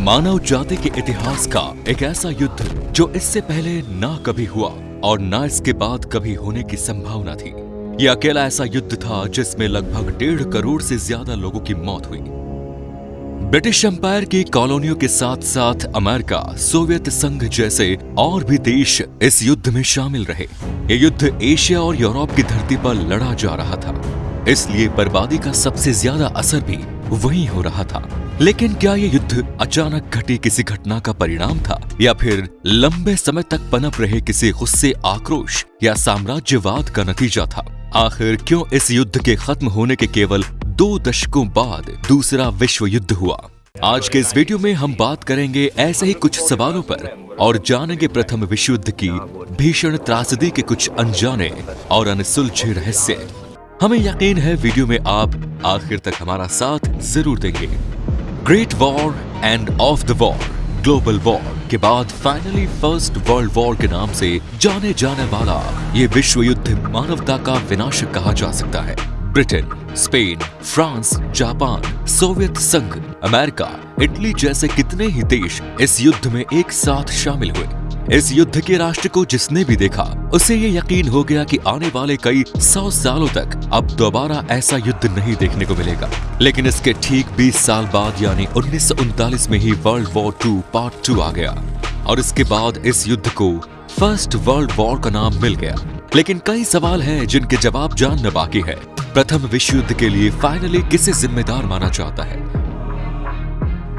मानव जाति के इतिहास का एक ऐसा युद्ध जो इससे पहले ना कभी हुआ और ना इसके बाद कभी होने की संभावना थी। यह अकेला ऐसा युद्ध था जिसमें लगभग 1.5 करोड़ से ज्यादा लोगों की मौत हुई। ब्रिटिश एम्पायर की कॉलोनियों के साथ साथ अमेरिका, सोवियत संघ जैसे और भी देश इस युद्ध में शामिल रहे। ये युद्ध एशिया और यूरोप की धरती पर लड़ा जा रहा था, इसलिए बर्बादी का सबसे ज्यादा असर भी वहीं हो रहा था। लेकिन क्या ये युद्ध अचानक घटी किसी घटना का परिणाम था या फिर लंबे समय तक पनप रहे किसी गुस्से, आक्रोश या साम्राज्यवाद का नतीजा था? आखिर क्यों इस युद्ध के खत्म होने के केवल 2 दशकों बाद दूसरा विश्व युद्ध हुआ? आज के इस वीडियो में हम बात करेंगे ऐसे ही कुछ सवालों पर और जानेंगे प्रथम विश्व युद्ध की भीषण त्रासदी के कुछ अनजाने और अनसुलझे रहस्य। हमें यकीन है वीडियो में आप आखिर तक हमारा साथ जरूर देंगे। Great war end of the war, global war के बाद फाइनली फर्स्ट वर्ल्ड वॉर के नाम से जाने जाने वाला ये विश्व युद्ध मानवता का विनाशक कहा जा सकता है। Britain, Spain, France, Japan, Soviet संघ, अमेरिका, इटली जैसे कितने ही देश इस युद्ध में एक साथ शामिल हुए। इस युद्ध के राष्ट्र को जिसने भी देखा उसे ये यकीन हो गया कि आने वाले कई 100 सालों तक अब दोबारा ऐसा युद्ध नहीं देखने को मिलेगा। लेकिन इसके ठीक 20 साल बाद यानी 1939 में ही वर्ल्ड वॉर 2 पार्ट 2 आ गया और इसके बाद इस युद्ध को फर्स्ट वर्ल्ड वॉर का नाम मिल गया। लेकिन कई सवाल हैं जिनके जवाब जानना बाकी है। प्रथम विश्व युद्ध के लिए फाइनली किसे जिम्मेदार माना जाता है?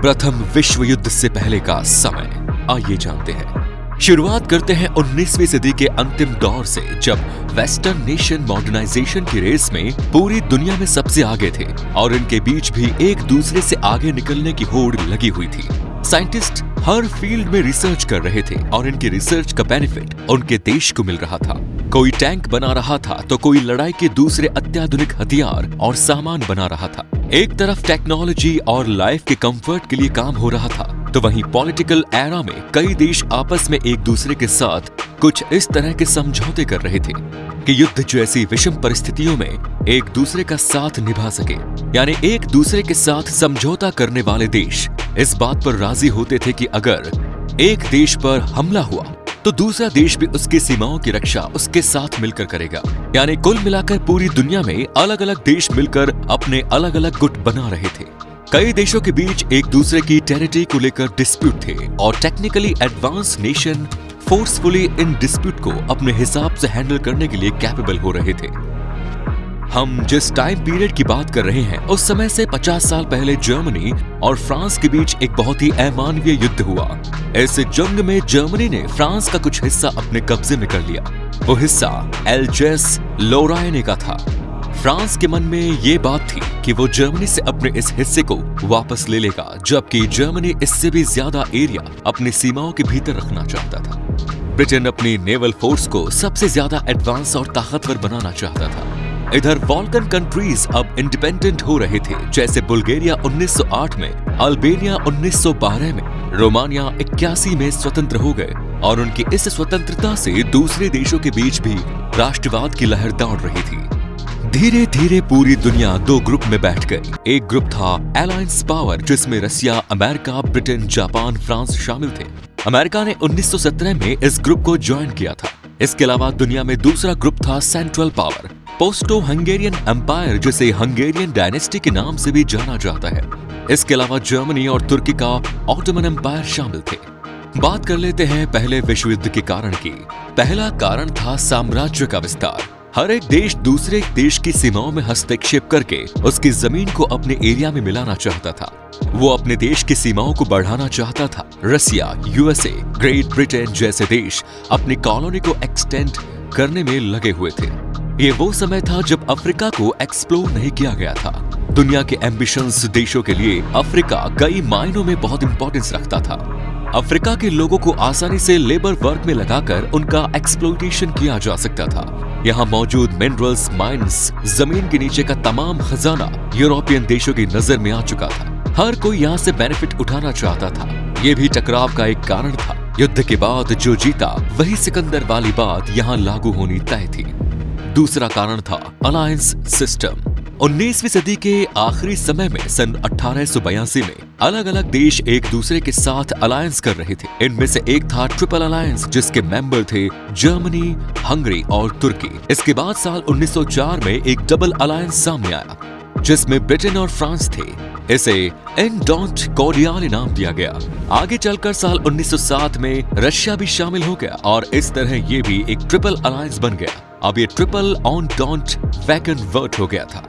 प्रथम विश्व युद्ध से पहले का समय आइए जानते हैं। शुरुआत करते हैं 19वीं सदी के अंतिम दौर से, जब वेस्टर्न नेशन मॉडर्नाइजेशन की रेस में पूरी दुनिया में सबसे आगे थे और इनके बीच भी एक दूसरे से आगे निकलने की होड़ लगी हुई थी। साइंटिस्ट हर फील्ड में रिसर्च कर रहे थे और इनकी रिसर्च का बेनिफिट उनके देश को मिल रहा था। कोई टैंक बना रहा था तो कोई लड़ाई के दूसरे अत्याधुनिक हथियार और सामान बना रहा था। एक तरफ टेक्नोलॉजी और लाइफ के कंफर्ट के लिए काम हो रहा था, तो वहीं पॉलिटिकल एरा में कई देश आपस में एक दूसरे के साथ कुछ इस तरह के समझौते कर रहे थे कि युद्ध जैसी विषम परिस्थितियों में एक दूसरे का साथ निभा सके। यानी एक दूसरे के साथ समझौता करने वाले देश इस बात पर राजी होते थे कि अगर एक देश पर हमला हुआ तो दूसरा देश भी उसकी सीमाओं की रक्षा उसके साथ मिलकर करेगा। यानी कुल मिलाकर पूरी दुनिया में अलग अलग देश मिलकर अपने अलग अलग गुट बना रहे थे। कई देशों के बीच एक दूसरे की टेरिटरी को लेकर डिस्प्यूट थे और technically advance nation forcefully in dispute को अपने हिसाब से हैंडल करने के लिए कैपेबल हो रहे थे। हम जिस टाइम पीरियड की बात कर रहे हैं उस समय से 50 साल पहले जर्मनी और फ्रांस के बीच एक बहुत ही अमानवीय युद्ध हुआ। इस जंग में जर्मनी ने फ्रांस का कुछ हिस्सा अपने कब्जे में कर लिया। वो हिस्सा एल्जेस लोराइने का था। फ्रांस के मन में ये बात थी कि वो जर्मनी से अपने इस हिस्से को वापस ले लेगा, जबकि जर्मनी इससे भी ज्यादा एरिया अपनी सीमाओं के भीतर रखना चाहता था। ब्रिटेन अपनी नेवल फोर्स को सबसे ज्यादा एडवांस और ताकतवर बनाना चाहता था। इधर बाल्कन कंट्रीज अब इंडिपेंडेंट हो रहे थे, जैसे बुल्गारिया 1908 में, अल्बेनिया 1912 में, रोमानिया 81 में स्वतंत्र हो गए और उनकी इस स्वतंत्रता से दूसरे देशों के बीच भी राष्ट्रवाद की लहर दौड़ रही थी। धीरे धीरे पूरी दुनिया 2 ग्रुप में बैठ गई। एक ग्रुप था अलायंस पावर, जिसमें रसिया, अमेरिका, ब्रिटेन, जापान, फ्रांस शामिल थे। अमेरिका ने 1917 में इस ग्रुप को ज्वाइन किया था। इसके अलावा दुनिया में दूसरा ग्रुप था सेंट्रल पावर, पोस्टो हंगेरियन एम्पायर, जिसे हंगेरियन डायनेस्टी के नाम से भी जाना जाता है। इसके अलावा जर्मनी और तुर्की का ऑटोमन एम्पायर शामिल थे। बात कर लेते हैं पहले विश्व युद्ध के कारण की। पहला कारण था साम्राज्य का विस्तार। हर एक देश दूसरे देश की सीमाओं में हस्तक्षेप करके उसकी जमीन को अपने एरिया में मिलाना चाहता था। वो अपने देश की सीमाओं को बढ़ाना चाहता था। रसिया, यूएसए, ग्रेट ब्रिटेन जैसे देश अपनी कॉलोनी को एक्सटेंड करने में लगे हुए थे। ये वो समय था जब अफ्रीका को एक्सप्लोर नहीं किया गया था। दुनिया के एम्बिशंस देशों के लिए अफ्रीका कई मायनों में बहुत इंपॉर्टेंस रखता था। अफ्रीका के लोगों को आसानी से लेबर वर्क में लगाकर उनका एक्सप्लॉइटेशन किया जा सकता था। यहाँ मौजूद मिनरल्स, माइंस, जमीन के नीचे का तमाम खजाना यूरोपियन देशों की नजर में आ चुका था। हर कोई यहाँ से बेनिफिट उठाना चाहता था। ये भी टकराव का एक कारण था। युद्ध के बाद जो जीता वही सिकंदर वाली बात यहाँ लागू होनी तय थी। दूसरा कारण था अलायंस सिस्टम। 19वीं सदी के आखिरी समय में सन 1882 में अलग अलग देश एक दूसरे के साथ अलायंस कर रहे थे। इनमें से एक था ट्रिपल अलायंस, जिसके मेंबर थे जर्मनी, हंगरी और तुर्की। इसके बाद साल 1904 में एक डबल अलायंस सामने आया, जिसमें ब्रिटेन और फ्रांस थे। इसे एंटॉन्ट कॉर्डियाली नाम दिया गया। आगे चलकर साल 1907 में रशिया भी शामिल हो गया और इस तरह ये भी एक ट्रिपल अलायंस बन गया। अब ये ट्रिपल एंटॉन्ट कन्वर्ट हो गया था।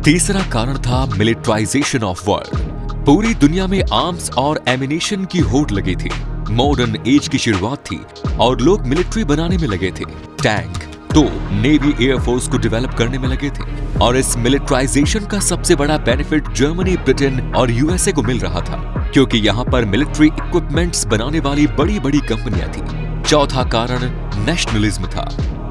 तीसरा कारण था मिलिट्राइजेशन ऑफ वर्ल्ड। पूरी दुनिया में आर्म्स और एमिनेशन की होड़ लगी थी। मॉडर्न एज की शुरुआत थी और लोग मिलिट्री बनाने में लगे थे। टैंक, तोप, नेवी, एयरफोर्स को डेवलप करने में लगे थे और इस मिलिट्राइजेशन का सबसे बड़ा बेनिफिट जर्मनी, ब्रिटेन और यूएसए को मिल रहा था, क्योंकि यहाँ पर मिलिट्री इक्विपमेंट्स बनाने वाली बड़ी बड़ी कंपनियां थी। चौथा कारण नेशनलिज्म था।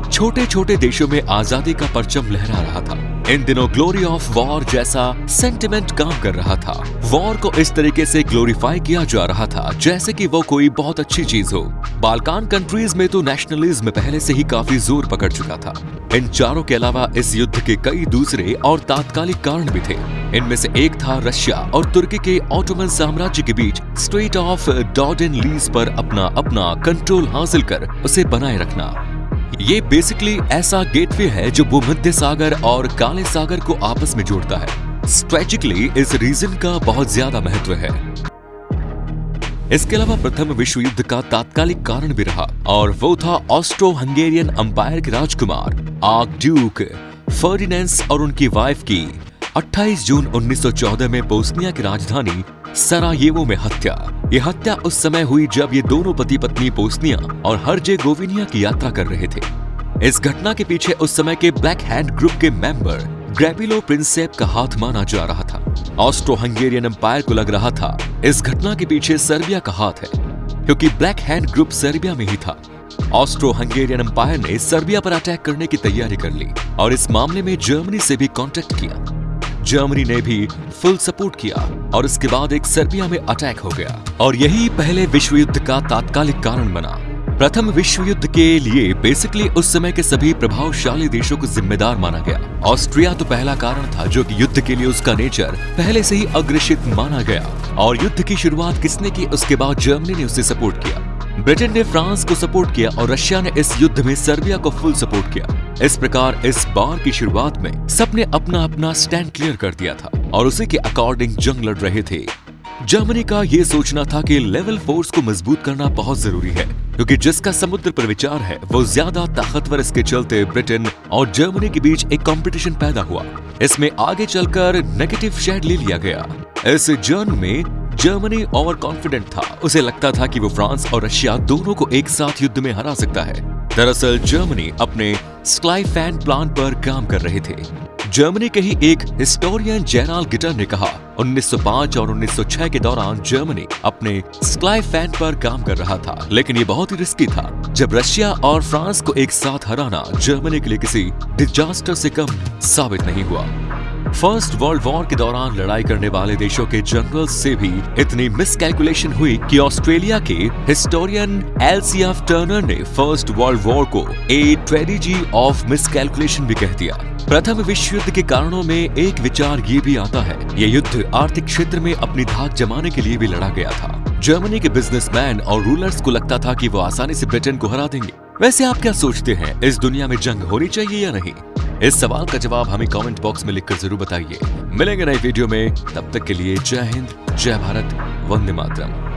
छोटे छोटे देशों में आजादी का परचम लहरा रहा था। इन दिनों ग्लोरी ऑफ वॉर जैसा सेंटिमेंट काम कर रहा था। वॉर को इस तरीके से ग्लोरीफाई किया जा रहा था जैसे कि वो कोई बहुत अच्छी चीज हो। बाल्कान कंट्रीज में तो नेशनलिज्म पहले से ही काफी जोर पकड़ चुका था। इन चारों के अलावा इस युद्ध के कई दूसरे और तात्कालिक कारण भी थे। इनमें से एक था रशिया और तुर्की के ऑटोमन साम्राज्य के बीच स्ट्रेट ऑफ डॉर्डन लीज पर अपना कंट्रोल हासिल कर उसे बनाए रखना। ये बेसिकली ऐसा गेटवे है जो भूमध्य सागर और काले सागर को आपस में जोड़ता है। स्ट्रेटेजिकली इस रीजन का बहुत ज्यादा महत्व है। इसके अलावा प्रथम विश्व युद्ध का तात्कालिक कारण भी रहा और वो था ऑस्ट्रो हंगेरियन अंपायर के राजकुमार आर्क ड्यूक फर्डिनेंड और उनकी वाइफ की 28 जून 1914 में बोस्निया की राजधानी सरायेवो में हत्या। यह हत्या उस समय हुई जब ये दोनों पति पत्नी बोस्निया और हर्जेगोविना की यात्रा कर रहे थे। इस घटना के पीछे उस समय के ब्लैक हैंड ग्रुप के मेंबर ग्रेबिलो प्रिंसेप का हाथ माना जा रहा था। ऑस्ट्रो हंगेरियन एम्पायर को लग रहा था इस घटना के पीछे सर्बिया का हाथ है, क्योंकि ब्लैक हैंड ग्रुप सर्बिया में ही था। ऑस्ट्रो हंगेरियन एम्पायर ने सर्बिया पर अटैक करने की तैयारी कर ली और इस मामले में जर्मनी से भी कांटेक्ट किया। जर्मनी ने भी फुल सपोर्ट किया और इसके बाद एक सर्बिया में अटैक हो गया और यही पहले विश्व युद्ध का तात्कालिक कारण बना। प्रथम विश्व युद्ध के लिए बेसिकली उस समय के सभी प्रभावशाली देशों को जिम्मेदार माना गया। ऑस्ट्रिया तो पहला कारण था, जो कि युद्ध के लिए उसका नेचर पहले से ही अग्रेसिव माना गया और युद्ध की शुरुआत किसने की, उसके बाद जर्मनी ने उसे सपोर्ट किया। ब्रिटेन ने फ्रांस को सपोर्ट किया और रशिया ने इस युद्ध में सर्बिया को फुल सपोर्ट किया। इस प्रकार इस बार की शुरुआत में सबने अपना अपना स्टैंड क्लियर कर दिया था और उसी के अकॉर्डिंग जंग लड़ रहे थे। जर्मनी का ये सोचना था कि लेवल फोर्स को मजबूत करना बहुत जरूरी है, क्योंकि जिसका समुद्र पर विचार है वो ज्यादा ताकतवर। इसके चलते ब्रिटेन और जर्मनी के बीच एक कंपटीशन पैदा हुआ। इसमें आगे चलकर नेगेटिव शेड ले लिया गया। इस जंग में जर्मनी ओवर कॉन्फिडेंट था। उसे लगता था कि वो फ्रांस और रशिया दोनों को एक साथ युद्ध में हरा सकता है। दरअसल जर्मनी अपने स्काईफैन प्लान पर काम कर रहे थे। जर्मनी के ही एक हिस्टोरियन जेराल्ड गिटर ने कहा, 1905 और 1906 के दौरान जर्मनी अपने स्काईफैन पर काम कर रहा था, लेकिन ये बहुत ही रिस्की था। जब रशिया और फ्रांस को एक साथ हराना जर्मनी के लिए किसी डिजास्टर से कम साबित नहीं हुआ। फर्स्ट वर्ल्ड वॉर के दौरान लड़ाई करने वाले देशों के जनरल्स से भी इतनी मिसकैलकुलेशन हुई कि ऑस्ट्रेलिया के हिस्टोरियन एलसीएफ टर्नर ने फर्स्ट वर्ल्ड वॉर को ए ट्रेजेडी ऑफ मिसकैलकुलेशन भी कह दिया। प्रथम विश्व युद्ध के कारणों में एक विचार ये भी आता है, ये युद्ध आर्थिक क्षेत्र में अपनी धाक जमाने के लिए भी लड़ा गया था। जर्मनी के बिजनेसमैन और रूलर्स को लगता था कि वो आसानी से ब्रिटेन को हरा देंगे। वैसे आप क्या सोचते हैं, इस दुनिया में जंग होनी चाहिए या नहीं? इस सवाल का जवाब हमें कमेंट बॉक्स में लिखकर जरूर बताइए। मिलेंगे नई वीडियो में, तब तक के लिए जय हिंद, जय भारत, वंदे मातरम।